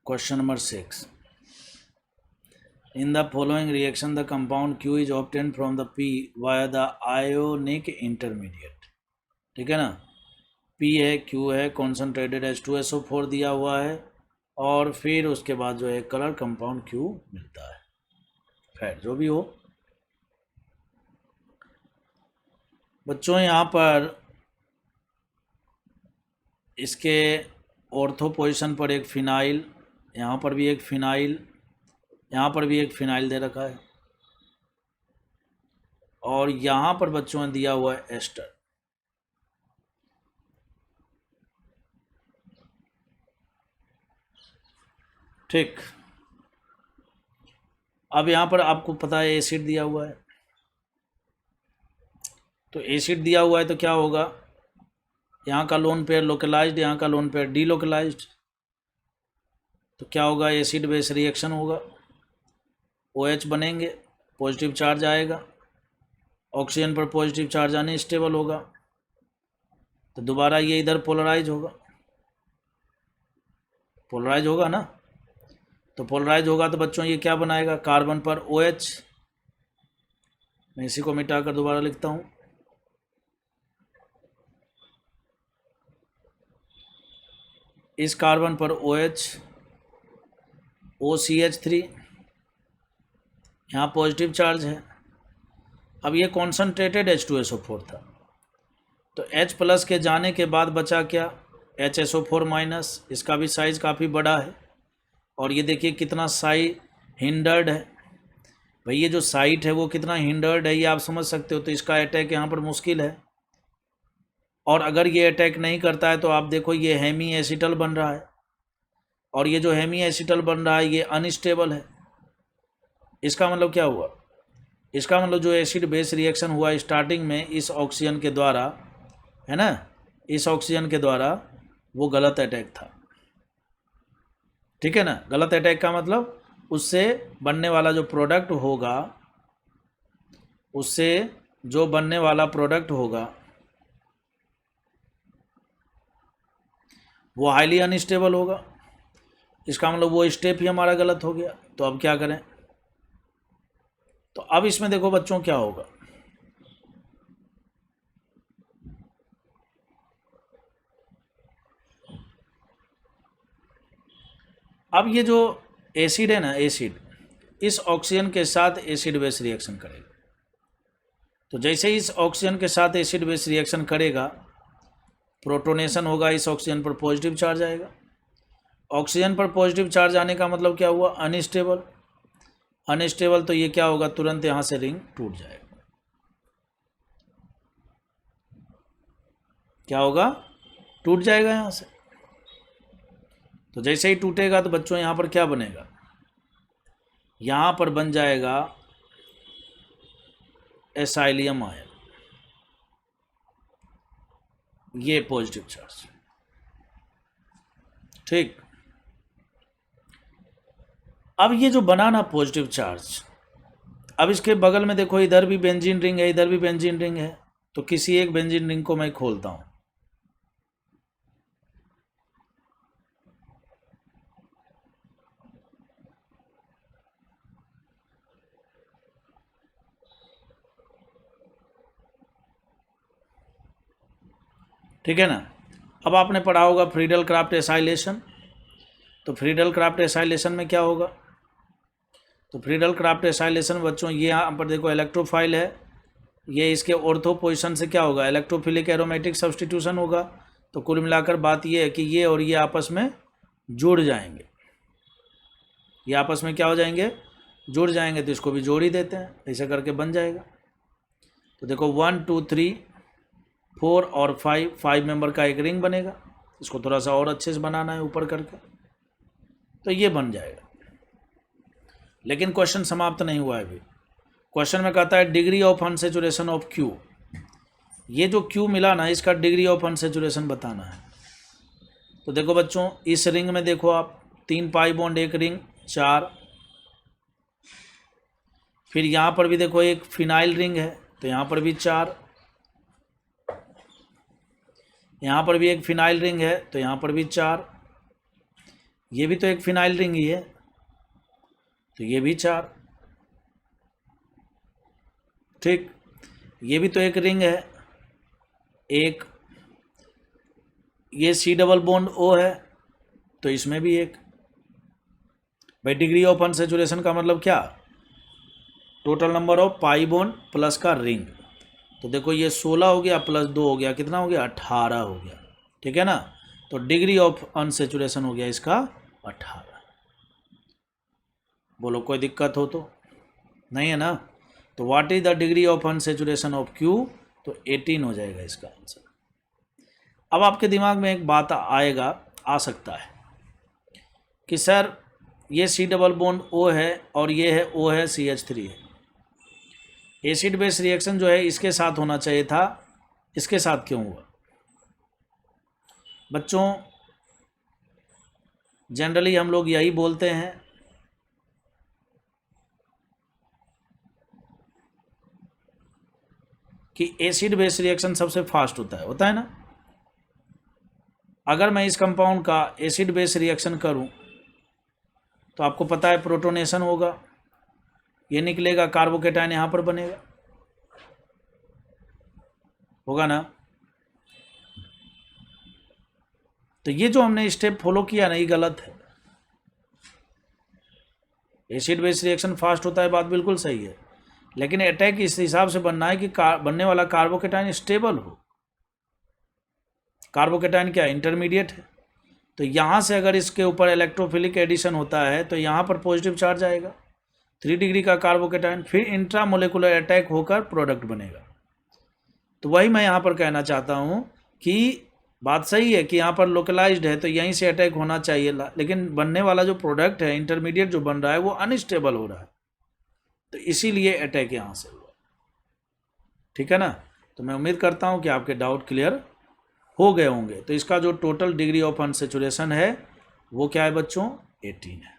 Question number 6. In the following reaction, the compound Q is obtained from the P via the ionic intermediate. ठीक है ना, P है, Q है, concentrated H2SO4 दिया हुआ है और फिर उसके बाद जो है कलर कंपाउंड Q मिलता है। खैर जो भी हो बच्चों, यहाँ पर इसके ऑर्थो पोजीशन पर एक फिनाइल, यहाँ पर भी एक फिनाइल, यहाँ पर भी एक फिनाइल दे रखा है और यहाँ पर बच्चों ने दिया हुआ है एस्टर। ठीक, अब यहाँ पर आपको पता है एसिड दिया हुआ है, तो एसिड दिया हुआ है तो क्या होगा, यहाँ का लोन पेयर लोकलाइज्ड, यहाँ का लोन पेयर डीलोकलाइज्ड, तो क्या होगा, एसिड बेस रिएक्शन होगा, OH बनेंगे, पॉजिटिव चार्ज आएगा, ऑक्सीजन पर पॉजिटिव चार्ज आने स्टेबल होगा, तो दोबारा ये इधर पोलराइज होगा ना, तो पोलराइज होगा तो बच्चों ये क्या बनाएगा, कार्बन पर OH, मैं इसी को मिटाकर दोबारा लिखता हूँ, इस कार्बन पर OH, OCH3, यहाँ पॉजिटिव चार्ज है। अब ये कॉन्सनट्रेटेड H2SO4 था, तो H प्लस के जाने के बाद बचा क्या, HSO4 माइनस, इसका भी साइज़ काफ़ी बड़ा है और ये देखिए कितना साइट हिंडर्ड है। भाई ये जो साइट है वो कितना हिंडर्ड है ये आप समझ सकते हो, तो इसका अटैक यहाँ पर मुश्किल है। और अगर ये अटैक नहीं करता है तो आप देखो ये हेमी एसिटल बन रहा है और ये जो हेमी एसिटल बन रहा है ये अनस्टेबल है। इसका मतलब क्या हुआ, इसका मतलब जो एसिड बेस रिएक्शन हुआ स्टार्टिंग में इस ऑक्सीजन के द्वारा, है ना, इस ऑक्सीजन के द्वारा वो गलत अटैक था। ठीक है ना, गलत अटैक का मतलब उससे बनने वाला जो प्रोडक्ट होगा, उससे जो बनने वाला प्रोडक्ट होगा वो हाईली अनस्टेबल होगा। इसका मतलब वो स्टेप ही हमारा गलत हो गया। तो अब क्या करें, तो अब इसमें देखो बच्चों क्या होगा, अब ये जो एसिड है ना, एसिड इस ऑक्सीजन के साथ एसिड बेस रिएक्शन करेगा। तो जैसे ही इस ऑक्सीजन के साथ एसिड बेस रिएक्शन करेगा, प्रोटोनेशन होगा, इस ऑक्सीजन पर पॉजिटिव चार्ज आएगा। ऑक्सीजन पर पॉजिटिव चार्ज आने का मतलब क्या हुआ, अनस्टेबल। अनस्टेबल तो ये क्या होगा, तुरंत यहाँ से रिंग टूट जाएगा। क्या होगा, टूट जाएगा यहाँ से। तो जैसे ही टूटेगा तो बच्चों यहाँ पर क्या बनेगा, यहाँ पर बन जाएगा एसाइलियम आयन, ये पॉजिटिव चार्ज। ठीक, अब ये जो बना ना पॉजिटिव चार्ज, अब इसके बगल में देखो इधर भी बेंजीन रिंग है, इधर भी बेंजीन रिंग है, तो किसी एक बेंजीन रिंग को मैं खोलता हूं। ठीक है ना, अब आपने पढ़ा होगा फ्रीडल क्राफ्ट एसाइलेशन, तो फ्रीडल क्राफ्ट एसाइलेशन में क्या होगा, तो फ्रीडल क्राफ्ट एसाइलेशन बच्चों ये यहाँ पर देखो इलेक्ट्रोफाइल है, ये इसके ऑर्थो पोजिशन से क्या होगा, इलेक्ट्रोफिलिक एरोमेटिक सब्सटीट्यूशन होगा। तो कुल मिलाकर बात ये है कि ये और ये आपस में जुड़ जाएंगे, ये आपस में क्या हो जाएंगे, जुड़ जाएंगे, तो इसको भी जोड़ ही देते हैं, ऐसा करके बन जाएगा। तो देखो 1 2 3 4 और 5 मेंबर का एक रिंग बनेगा। इसको थोड़ा सा और अच्छे से बनाना है ऊपर करके, तो ये बन जाएगा। लेकिन क्वेश्चन समाप्त नहीं हुआ है अभी। क्वेश्चन में कहता है degree of unsaturation of Q. ये जो क्यू मिला ना, इसका डिग्री ऑफ अनसेचुरेशन बताना है। तो देखो बच्चों, इस रिंग में देखो आप 3 पाई बॉन्ड, एक रिंग 4, फिर यहाँ पर भी देखो एक फिनाइल रिंग है, तो यहाँ पर भी 4, यहाँ पर भी एक फिनाइल रिंग है, तो यहाँ पर भी 4, ये भी तो एक फिनाइल रिंग ही है, तो ये भी 4। ठीक, ये भी तो एक रिंग है, एक। ये C डबल बॉन्ड O है, तो इसमें भी एक। भाई डिग्री ऑफ अनसैचुरेशन का मतलब क्या? Total number of pi bond plus का रिंग। तो देखो ये 16 हो गया प्लस 2 हो गया, कितना हो गया? 18 हो गया। ठीक है ना? तो डिग्री ऑफ अनसैचुरेशन हो गया इसका 18। बोलो कोई दिक्कत हो तो? नहीं है ना? तो what is the degree of unsaturation of Q? तो 18 हो जाएगा इसका आंसर। अब आपके दिमाग में एक बात आ सकता है कि सर ये C डबल बॉन्ड O है और ये है O है CH3 है। एसिड बेस रिएक्शन जो है इसके साथ होना चाहिए था, इसके साथ क्यों हुआ? बच्चों जनरली हम लोग यही बोलते हैं कि एसिड बेस रिएक्शन सबसे फास्ट होता है ना? अगर मैं इस कंपाउंड का एसिड बेस रिएक्शन करूं तो आपको पता है प्रोटोनेशन होगा, ये निकलेगा, कार्बोकेटायन यहाँ पर बनेगा, होगा ना? तो ये जो हमने स्टेप फॉलो किया ना, ये गलत है। एसिड बेस रिएक्शन फास्ट होता है, बात बिल्कुल सही है, लेकिन अटैक इस हिसाब से बनना है कि बनने वाला कार्बोकेटायन स्टेबल हो। कार्बोकेटायन क्या इंटरमीडिएट है, तो यहाँ से अगर इसके ऊपर इलेक्ट्रोफिलिक एडिशन होता है तो यहाँ पर पॉजिटिव चार्ज आएगा, 3 डिग्री का कार्बोकेटायन, फिर इंट्रामोलेकुलर अटैक होकर प्रोडक्ट बनेगा। तो वही मैं यहाँ पर कहना चाहता हूँ कि बात सही है कि यहाँ पर लोकलाइज्ड है तो यहीं से अटैक होना चाहिए, लेकिन बनने वाला जो प्रोडक्ट है इंटरमीडिएट जो बन रहा है वो अनस्टेबल हो रहा है, तो इसीलिए अटैक यहाँ से हुआ। ठीक है ना? तो मैं उम्मीद करता हूँ कि आपके डाउट क्लियर हो गए होंगे। तो इसका जो टोटल डिग्री ऑफ अनसैचुरेशन है वो क्या है बच्चों? 18 है।